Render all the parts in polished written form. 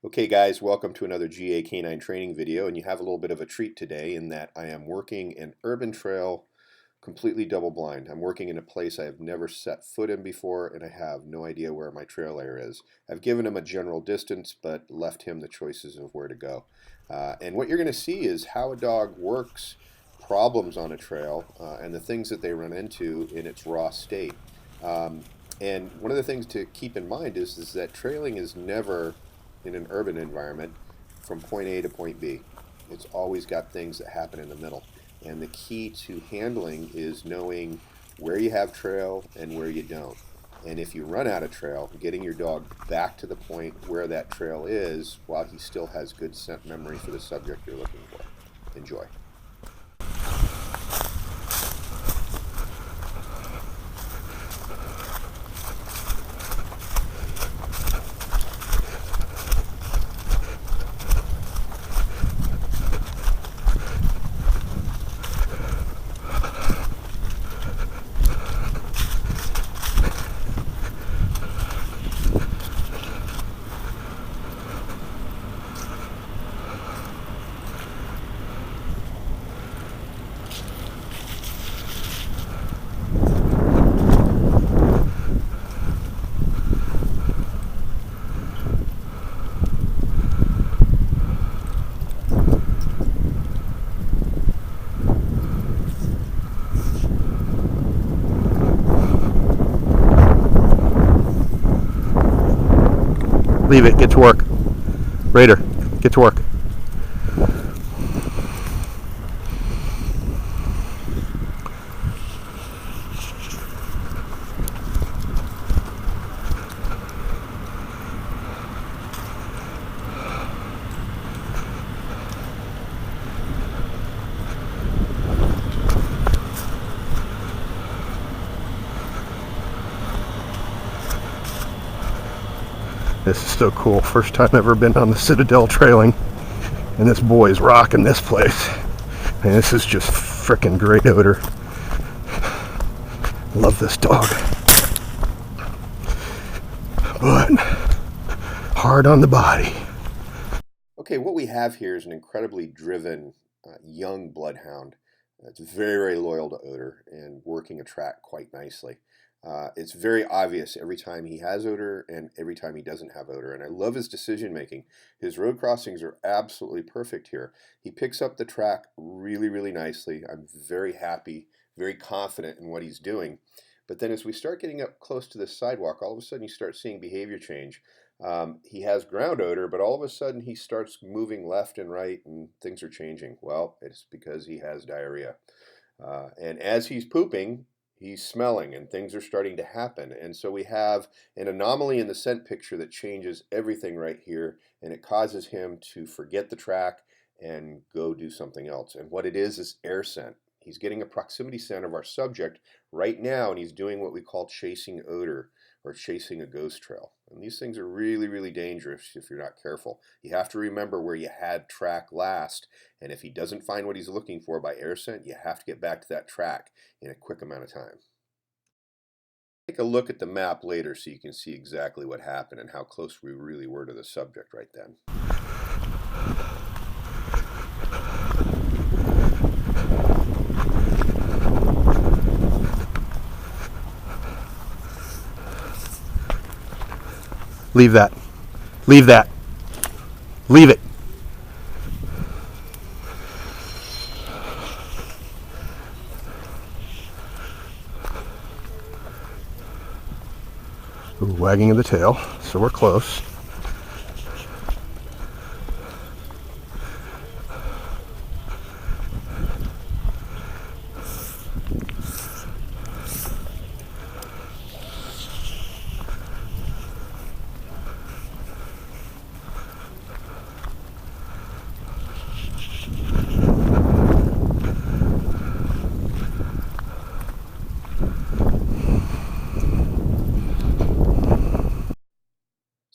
Okay guys, welcome to another GA Canine training video, and you have a little bit of a treat today in that I am working an urban trail completely double blind. I'm working in a place I have never set foot in before, and I have no idea where my trail layer is. I've given him a general distance but left him the choices of where to go. And what you're going to see is how a dog works problems on a trail and the things that they run into in its raw state. Um, and one of the things to keep in mind is that trailing is never in an urban environment from point A to point B. It's always got things that happen in the middle. And the key to handling is knowing where you have trail and where you don't. And if you run out of trail, getting your dog back to the point where that trail is while he still has good scent memory for the subject you're looking for. Enjoy. Leave it, get to work. Raider, get to work. This is so cool. First time ever been on the Citadel trailing, and this boy's rocking this place. And this is just freaking great odor. Love this dog. But hard on the body. Okay, what we have here is an incredibly driven young bloodhound. It's very, very loyal to odor and working a track quite nicely. It's very obvious every time he has odor and every time he doesn't have odor. And I love his decision making. His road crossings are absolutely perfect here. He picks up the track really, really nicely. I'm very happy, very confident in what he's doing. But then as we start getting up close to the sidewalk, all of a sudden you start seeing behavior change. He has ground odor, but all of a sudden he starts moving left and right and things are changing. Well, it's because he has diarrhea. And as he's pooping, he's smelling and things are starting to happen. And so we have an anomaly in the scent picture that changes everything right here, and it causes him to forget the track and go do something else. And what it is air scent. He's getting a proximity scent of our subject right now, and he's doing what we call chasing odor or chasing a ghost trail. And these things are really, really dangerous if you're not careful. You have to remember where you had track last, and if he doesn't find what he's looking for by air scent, you have to get back to that track in a quick amount of time. Take a look at the map later so you can see exactly what happened and how close we really were to the subject right then. Leave that. Leave that. Leave it. Ooh, wagging of the tail, so we're close.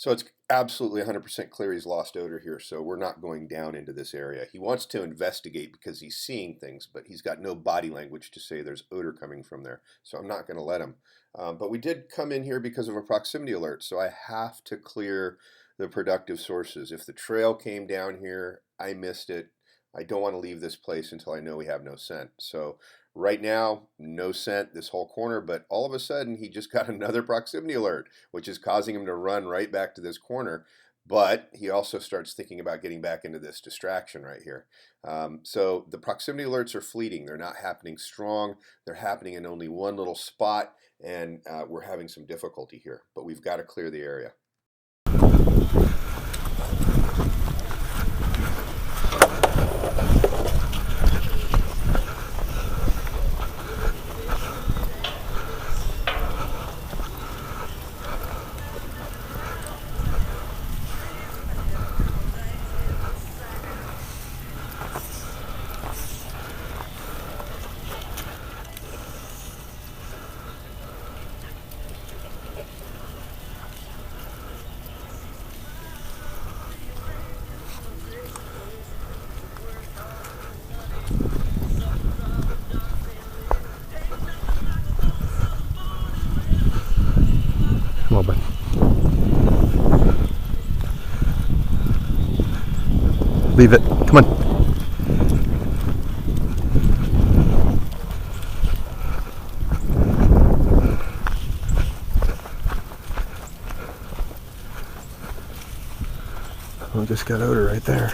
So it's absolutely 100% clear he's lost odor here, so we're not going down into this area. He wants to investigate because he's seeing things, but he's got no body language to say there's odor coming from there, so I'm not going to let him. But we did come in here because of a proximity alert, so I have to clear the productive sources. If the trail came down here, I missed it. I don't want to leave this place until I know we have no scent. So right now, no scent this whole corner, but all of a sudden he just got another proximity alert, which is causing him to run right back to this corner. But he also starts thinking about getting back into this distraction right here. So the proximity alerts are fleeting. They're not happening strong. They're happening in only one little spot, and we're having some difficulty here. But we've got to clear the area. Come on, bud. Leave it. Come on. Oh, just got odor right there.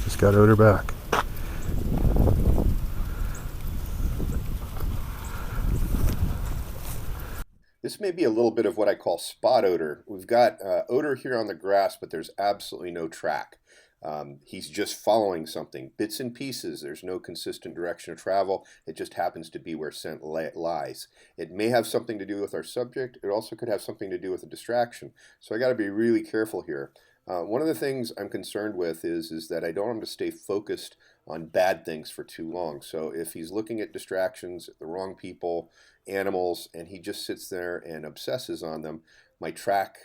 Just got odor back. This may be a little bit of what I call spot odor. We've got odor here on the grass, but there's absolutely no track. He's just following something, bits and pieces. There's no consistent direction of travel. It just happens to be where scent lies. It may have something to do with our subject. It also could have something to do with a distraction. So I got to be really careful here. One of the things I'm concerned with is that I don't want him to stay focused on bad things for too long. So if he's looking at distractions, the wrong people, animals, and he just sits there and obsesses on them, my track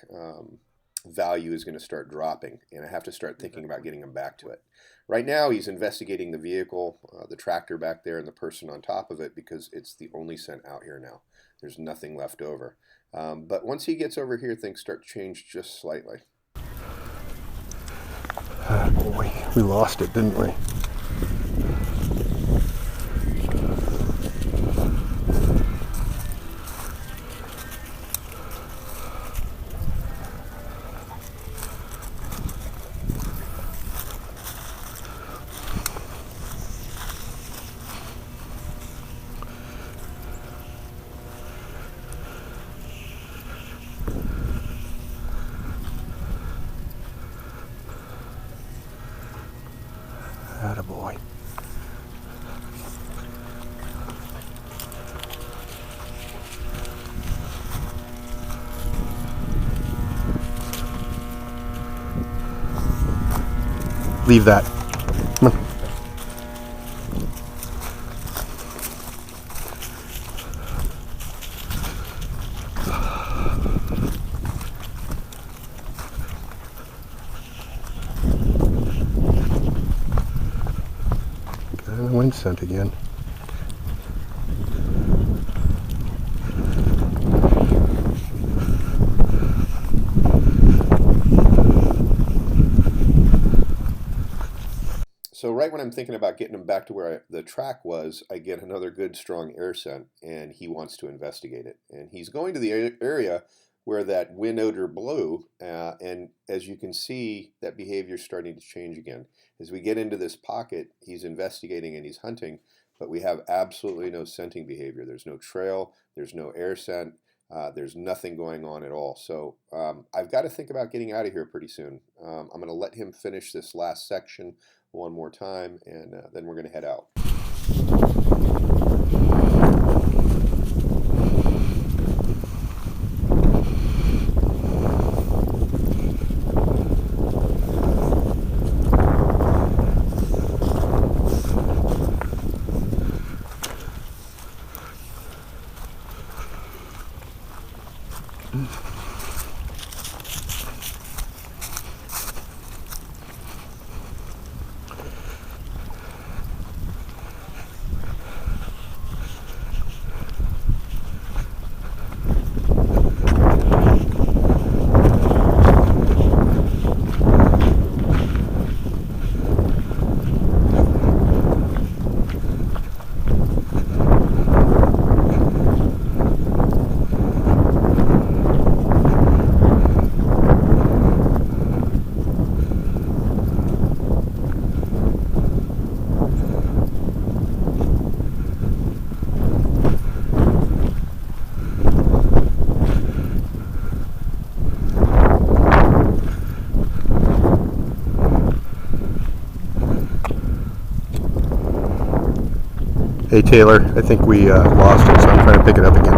value is going to start dropping, and I have to start thinking about getting him back to it. Right now, he's investigating the vehicle, the tractor back there, and the person on top of it because it's the only scent out here now. There's nothing left over. But once he gets over here, things start to change just slightly. Ah, boy, we lost it, didn't we? Attaboy. Leave that. Come on. Got the wind scent again. So right when I'm thinking about getting him back to where the track was, I get another good strong air scent, and he wants to investigate it. And he's going to the area where that wind odor blew, and as you can see, that behavior is starting to change again. As we get into this pocket, he's investigating and he's hunting, but we have absolutely no scenting behavior. There's no trail, there's no air scent, there's nothing going on at all. So I've got to think about getting out of here pretty soon. I'm going to let him finish this last section one more time, and then we're going to head out. Hey Taylor, I think we lost it, so I'm trying to pick it up again.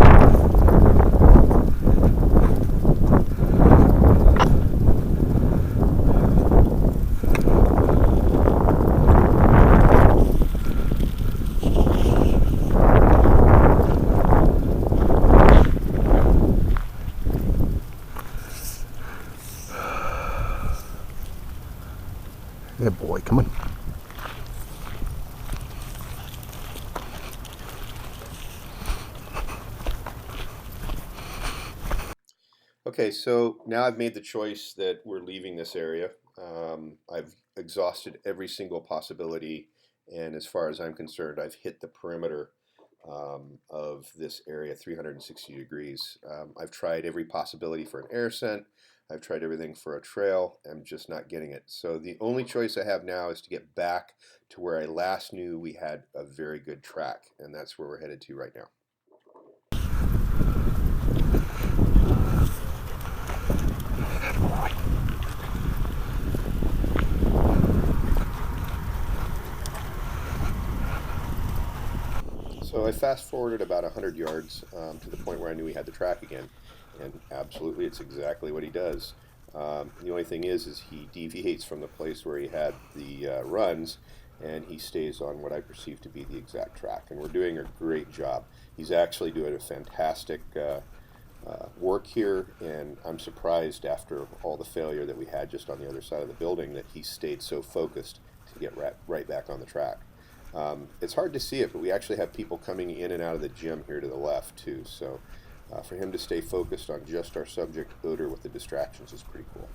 Good boy, come on. Okay, so now I've made the choice that we're leaving this area. I've exhausted every single possibility, and as far as I'm concerned, I've hit the perimeter of this area 360 degrees. I've tried every possibility for an air scent. I've tried everything for a trail. I'm just not getting it. So the only choice I have now is to get back to where I last knew we had a very good track, and that's where we're headed to right now. So I fast forwarded about 100 yards to the point where I knew he had the track again, and absolutely, it's exactly what he does. The only thing is he deviates from the place where he had the runs, and he stays on what I perceive to be the exact track. And we're doing a great job. He's actually doing a fantastic work here, and I'm surprised after all the failure that we had just on the other side of the building that he stayed so focused to get right back on the track. It's hard to see it, but we actually have people coming in and out of the gym here to the left too. So for him to stay focused on just our subject odor with the distractions is pretty cool.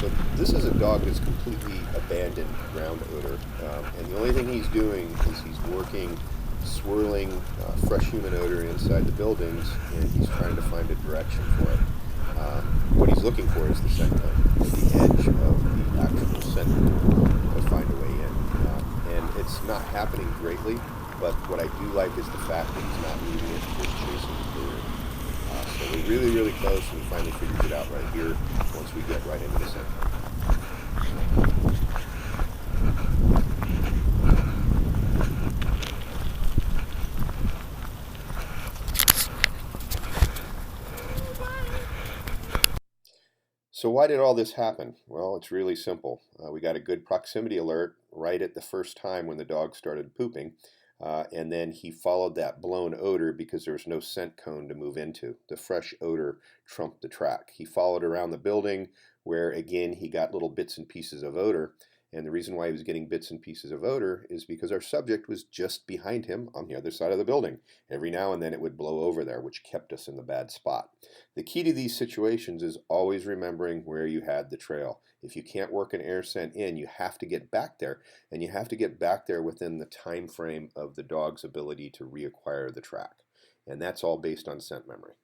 So this is a dog that's completely abandoned ground odor, and the only thing he's doing is he's working, swirling fresh human odor inside the buildings, and he's trying to find a direction for it. What he's looking for is the scent cone, the edge of the actual scent pool to find a way in. And it's not happening greatly, but what I do like is the fact that he's not leaving it just chasing the odor. So we're really, really close, and he finally figures it out right here once we get right into the scent cone. So why did all this happen? Well, it's really simple. We got a good proximity alert right at the first time when the dog started pooping, and then he followed that blown odor because there was no scent cone to move into. The fresh odor trumped the track. He followed around the building where again he got little bits and pieces of odor. And the reason why he was getting bits and pieces of odor is because our subject was just behind him on the other side of the building. Every now and then it would blow over there, which kept us in the bad spot. The key to these situations is always remembering where you had the trail. If you can't work an air scent in, you have to get back there, and you have to get back there within the time frame of the dog's ability to reacquire the track. And that's all based on scent memory.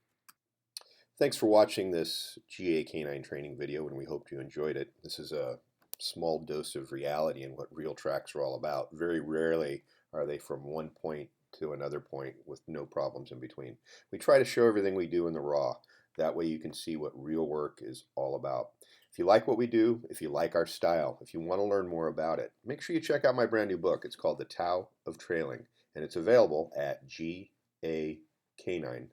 Thanks for watching this GA canine training video, and we hope you enjoyed it. This is a small dose of reality and what real tracks are all about. Very rarely are they from one point to another point with no problems in between. We try to show everything we do in the raw. That way you can see what real work is all about. If you like what we do, if you like our style, if you want to learn more about it, make sure you check out my brand new book. It's called The Tao of Trailing, and it's available at gacanine.com.